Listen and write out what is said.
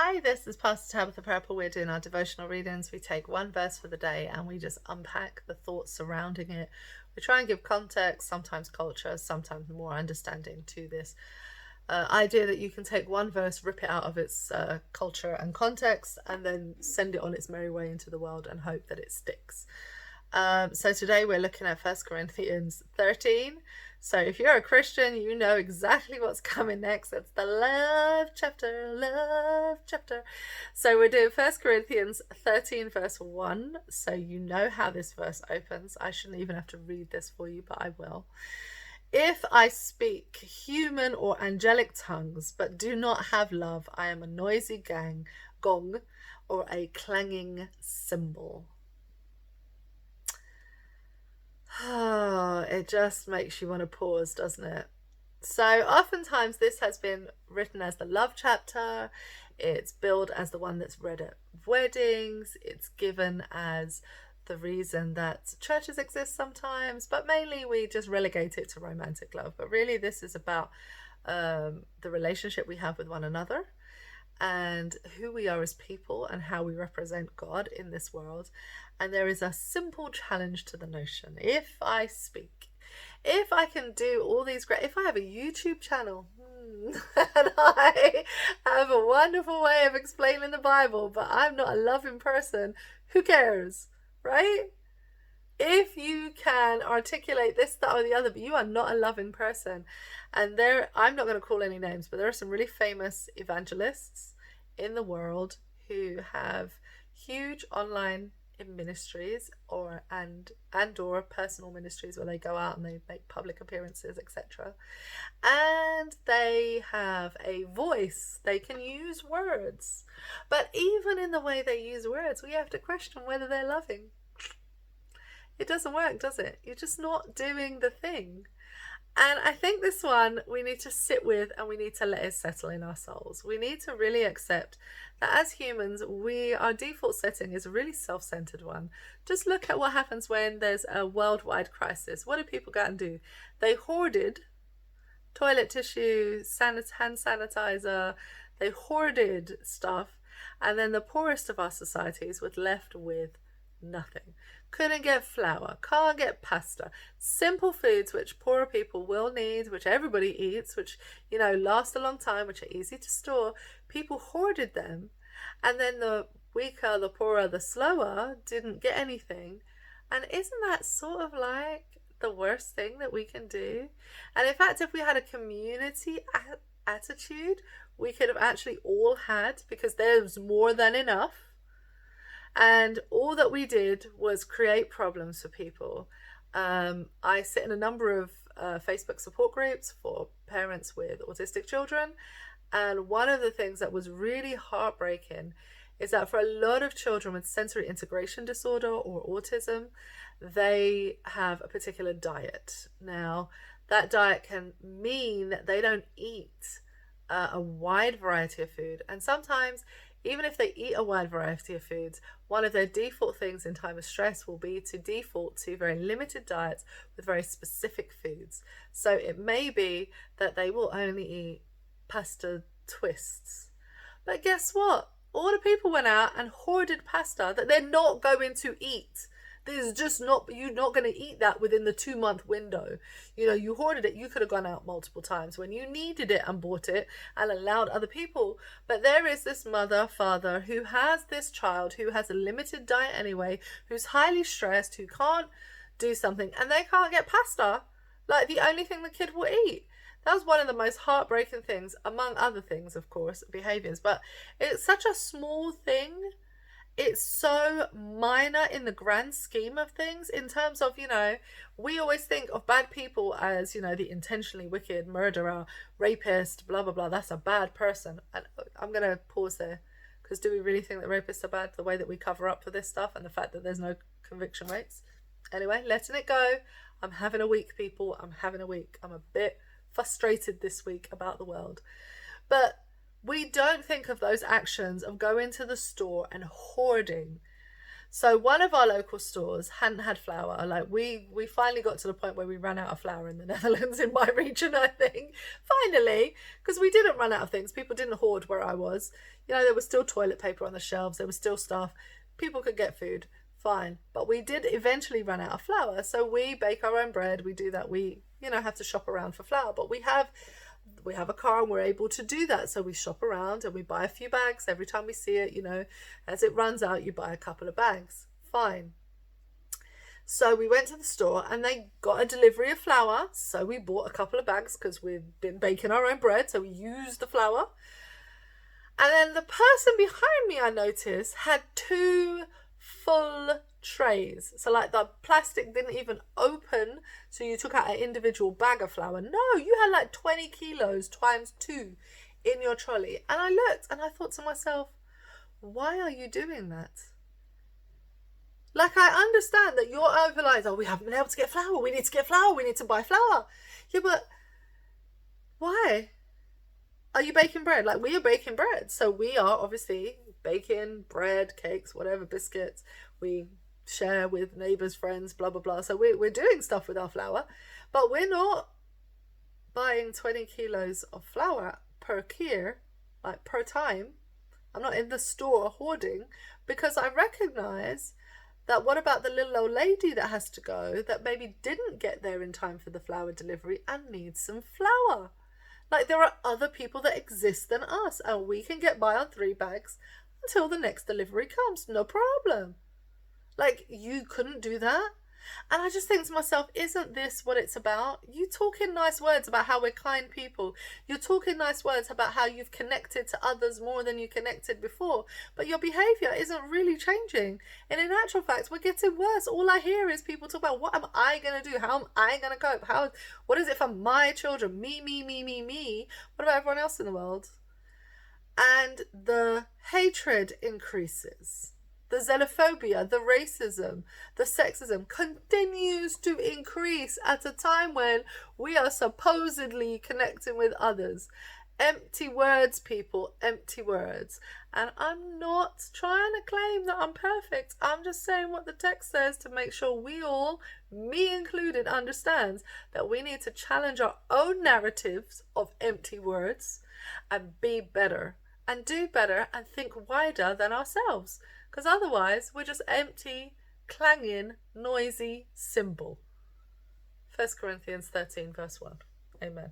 Hi, this is Pastor Tabitha Purple. We're doing our devotional readings. We take one verse for the day and we just unpack the thoughts surrounding it. We try and give context, sometimes culture, sometimes more understanding to this idea that you can take one verse, rip it out of its culture and context, and then send it on its merry way into the world and hope that it sticks. So today we're looking at 1 Corinthians 13. So if you're a Christian, you know exactly what's coming next. It's the love chapter, love chapter. So we're doing 1 Corinthians 13 verse 1. So you know how this verse opens. I shouldn't even have to read this for you, but I will. If I speak human or angelic tongues, but do not have love, I am a noisy gong, or a clanging cymbal. Oh, it just makes you want to pause, doesn't it? So oftentimes this has been written as the love chapter. It's billed as the one that's read at weddings. It's given as the reason that churches exist sometimes, but mainly we just relegate it to romantic love. But really this is about the relationship we have with one another and who we are as people and how we represent God in this world. And there is a simple challenge to the notion. If I speak, if I can do all these great, if I have a YouTube channel and I have a wonderful way of explaining the Bible, but I'm not a loving person, who cares, right? If you can articulate this, that, or the other, but you are not a loving person. And I'm not going to call any names, but there are some really famous evangelists in the world who have huge online ministries or personal ministries where they go out and they make public appearances, etc. And they have a voice. They can use words. But even in the way they use words, we have to question whether they're loving. It doesn't work, does it? You're just not doing the thing. And I think this one we need to sit with and we need to let it settle in our souls. We need to really accept that as humans, our default setting is a really self-centered one. Just look at what happens when there's a worldwide crisis. What do people go and do? They hoarded toilet tissue, hand sanitizer, they hoarded stuff, and then the poorest of our societies were left with nothing. Couldn't get flour, can't get pasta, simple foods which poorer people will need, which everybody eats, which last a long time, which are easy to store. People hoarded them, and then the weaker, the poorer, the slower didn't get anything. And isn't that sort of like the worst thing that we can do? And in fact, if we had a community attitude, we could have actually all had, because there's more than enough. And all that we did was create problems for people. I sit in a number of Facebook support groups for parents with autistic children. And one of the things that was really heartbreaking is that for a lot of children with sensory integration disorder or autism, they have a particular diet. Now, that diet can mean that they don't eat a wide variety of food. And sometimes, even if they eat a wide variety of foods, one of their default things in time of stress will be to default to very limited diets with very specific foods. So it may be that they will only eat pasta twists. But guess what? All the people went out and hoarded pasta that they're not going to eat. There's just you're not going to eat that within the 2-month window. You hoarded it. You could have gone out multiple times when you needed it and bought it and allowed other people. But there is this mother, father who has this child who has a limited diet anyway, who's highly stressed, who can't do something, and they can't get pasta, like the only thing the kid will eat. That was one of the most heartbreaking things, among other things, of course, behaviors. But it's such a small thing. It's so minor in the grand scheme of things, in terms of, we always think of bad people as, the intentionally wicked murderer, rapist, blah, blah, blah. That's a bad person. And I'm going to pause there, because do we really think that rapists are bad, the way that we cover up for this stuff and the fact that there's no conviction rates? Anyway, letting it go. I'm having a week, people. I'm having a week. I'm a bit frustrated this week about the world. But we don't think of those actions of going to the store and hoarding So one of our local stores hadn't had flour. Like we finally got to the point where we ran out of flour in the Netherlands, in my region, I think. Finally, because we didn't run out of things. People didn't hoard where I was. You know, there was still toilet paper on the shelves. There was still stuff. People could get food. Fine. But we did eventually run out of flour. So we bake our own bread. We do that. We, you know, have to shop around for flour. But we have a car and we're able to do that. So we shop around and we buy a few bags every time we see it. You know, as it runs out, you buy a couple of bags. Fine. So we went to the store and they got a delivery of flour. So we bought a couple of bags because we've been baking our own bread. So we used the flour. And then the person behind me, I noticed, had 2 full trays. So like the plastic didn't even open, so you took out an individual bag of flour. No, you had like 20 kilos times 2 in your trolley. And I looked and I thought to myself, why are you doing that? Like, I understand that you're over like, oh, we haven't been able to get flour. We need to get flour. We need to buy flour. Yeah, but why? Are you baking bread? Like, we are baking bread. So we are obviously baking bread, cakes, whatever, biscuits. We share with neighbours, friends, blah, blah, blah. So we're doing stuff with our flour. But we're not buying 20 kilos of flour per year, like per time. I'm not in the store hoarding, because I recognise that what about the little old lady that has to go that maybe didn't get there in time for the flour delivery and needs some flour? Like, there are other people that exist than us, and we can get by on 3 bags until the next delivery comes. No problem. Like, you couldn't do that? And I just think to myself, isn't this what it's about? You talking nice words about how we're kind people. You're talking nice words about how you've connected to others more than you connected before. But your behaviour isn't really changing. And in actual fact, we're getting worse. All I hear is people talk about, what am I going to do? How am I going to cope? What is it for my children? Me, me, me, me, me. What about everyone else in the world? And the hatred increases. The xenophobia, the racism, the sexism continues to increase at a time when we are supposedly connecting with others. Empty words, people, empty words. And I'm not trying to claim that I'm perfect. I'm just saying what the text says to make sure we all, me included, understands that we need to challenge our own narratives of empty words and be better and do better and think wider than ourselves. Because otherwise, we're just empty, clanging, noisy cymbal. 1 Corinthians 13, verse 1. Amen.